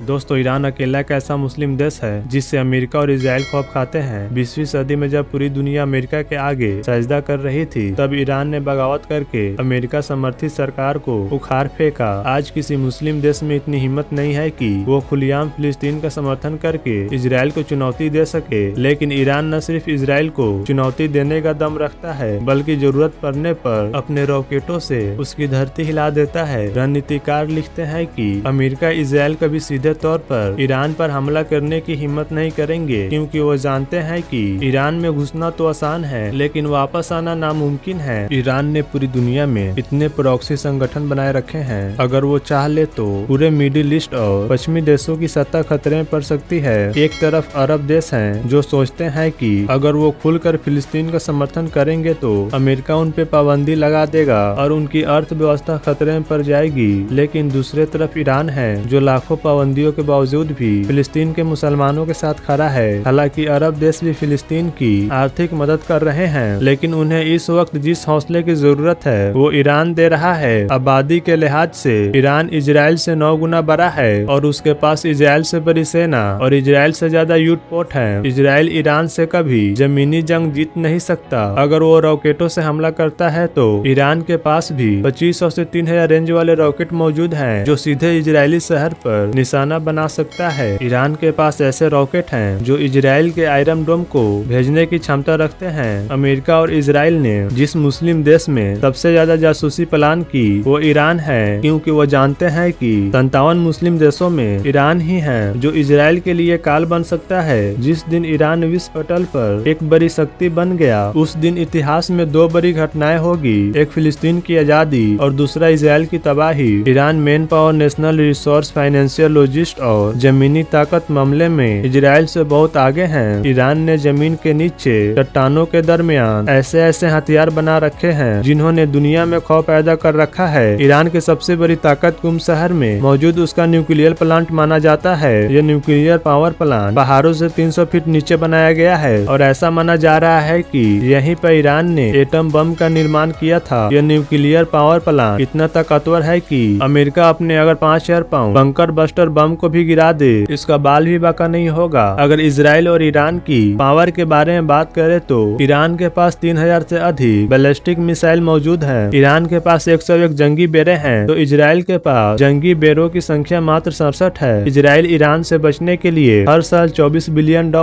दोस्तों, ईरान अकेला एक ऐसा मुस्लिम देश है जिससे अमेरिका और इजराइल खौफ खाते हैं। 20वीं सदी में जब पूरी दुनिया अमेरिका के आगे सजदा कर रही थी, तब ईरान ने बगावत करके अमेरिका समर्थित सरकार को उखाड़ फेंका। आज किसी मुस्लिम देश में इतनी हिम्मत नहीं है कि वो खुलेआम फिलिस्तीन का समर्थन करके इजराइल को चुनौती दे सके। लेकिन ईरान न सिर्फ इजराइल को चुनौती देने का दम रखता है, बल्कि जरूरत पड़ने पर अपने रॉकेटों से उसकी धरती हिला देता है। रणनीतिकार लिखते हैं कि अमेरिका इजराइल कभी सीधे तौर पर ईरान पर हमला करने की हिम्मत नहीं करेंगे, क्योंकि वो जानते हैं कि ईरान में घुसना तो आसान है, लेकिन वापस आना नामुमकिन है। ईरान ने पूरी दुनिया में इतने प्रॉक्सी संगठन बनाए रखे हैं, अगर वो चाह ले तो पूरे मिडिल ईस्ट और पश्चिमी देशों की सत्ता खतरे में पड़ सकती है। एक तरफ अरब देश हैं जो सोचते हैं कि अगर वो खुलकर फिलिस्तीन का समर्थन करेंगे तो अमेरिका उन पे पाबंदी लगा देगा और उनकी अर्थव्यवस्था खतरे में पड़ जाएगी। लेकिन दूसरे तरफ ईरान है जो लाखों पाबंदियों के बावजूद भी फिलिस्तीन के मुसलमानों के साथ खड़ा है। हालांकि अरब देश भी फिलिस्तीन की आर्थिक मदद कर रहे हैं, लेकिन उन्हें इस वक्त जिस हौसले की जरूरत है वो ईरान दे रहा है। आबादी के लिहाज से ईरान इजराइल से 9 गुना बड़ा है और उसके पास इजराइल से बड़ी सेना और इजराइल से ज्यादा युद्धपोत है। इजराइल ईरान से कभी जमीनी जंग जीत नहीं सकता। अगर वो रॉकेटों से हमला करता है तो ईरान के पास भी 2500 से 3000 रेंज वाले रॉकेट मौजूद हैं, जो सीधे इजरायली शहर पर निशाना बना सकता है। ईरान के पास ऐसे रॉकेट हैं जो इजराइल के आयरन डोम को भेजने की क्षमता रखते हैं। अमेरिका और इजराइल ने जिस मुस्लिम देश में सबसे ज्यादा जासूसी प्लान की वो ईरान है, क्योंकि वो जानते हैं कि 57 मुस्लिम देशों में ईरान ही है जो इजराइल के लिए काल बन सकता है। जिस दिन ईरान विश्व पटल पर एक बड़ी शक्ति बन गया, उस दिन इतिहास में 2 बड़ी घटनाएं होगी, एक फिलिस्तीन की आजादी और दूसरा इजराइल की तबाही। Iran main power, national resource, financial, लॉजिस्ट और जमीनी ताकत मामले में इजराइल से बहुत आगे हैं। ईरान ने जमीन के नीचे चट्टानों के दरमियान ऐसे ऐसे हथियार बना रखे हैं जिन्होंने दुनिया में खौफ पैदा कर रखा है। ईरान की सबसे बड़ी ताकत कुम शहर में मौजूद उसका न्यूक्लियर प्लांट माना जाता है। यह न्यूक्लियर पावर प्लांट पहाड़ों से 300 फीट नीचे बनाया गया है और ऐसा माना जा रहा है कि यहीं पर ईरान ने एटम बम का निर्माण किया था। यह न्यूक्लियर पावर प्लांट इतना ताकतवर है कि अमेरिका अपने अगर 5000 पाउंड बंकर बस्टर बम को भी गिरा दे, इसका बाल भी बाका नहीं होगा। अगर इजराइल और ईरान की पावर के बारे में बात करें तो ईरान के पास 3000 से अधिक बैलिस्टिक मिसाइल मौजूद हैं। ईरान के पास 101 जंगी बेड़े हैं तो इजराइल के पास जंगी बेड़ों की संख्या मात्र 67 है। इजराइल ईरान से बचने के लिए हर साल $24 बिलियन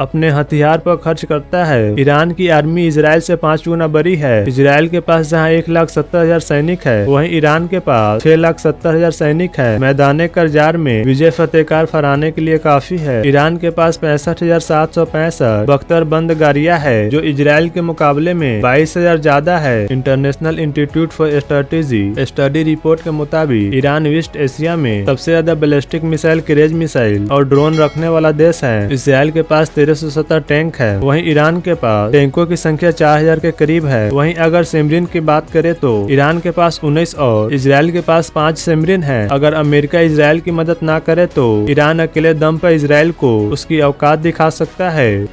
अपने हथियार पर खर्च करता है। ईरान की आर्मी इजराइल से 5 गुना बड़ी है। इजराइल के पास जहाँ 1,70,000 सैनिक है, वहीं ईरान के पास 6,70,000 सैनिक है। मैदान करजार में विजय फतेहकार फहराने के लिए काफी है। ईरान के पास 65,765 बख्तरबंद गाड़ियां है, जो इजराइल के मुकाबले में 22,000 ज्यादा है। International institute for strategy study report के मुताबिक ईरान वेस्ट एशिया में सबसे ज्यादा बैलिस्टिक मिसाइल, क्रेज मिसाइल और ड्रोन रखने वाला देश है। इजराइल के पास 1370 टैंक है, वहीं ईरान के पास टैंकों की संख्या 4000 के करीब है। वहीं अगर सिमरिन की बात करें तो ईरान के पास 19 और इजराइल के पास 5 सिमरिन है। अगर अमेरिका इजराइल की मदद ना करे तो ईरान अकेले दम पर इजराइल को उसकी औकात दिखा सकता है।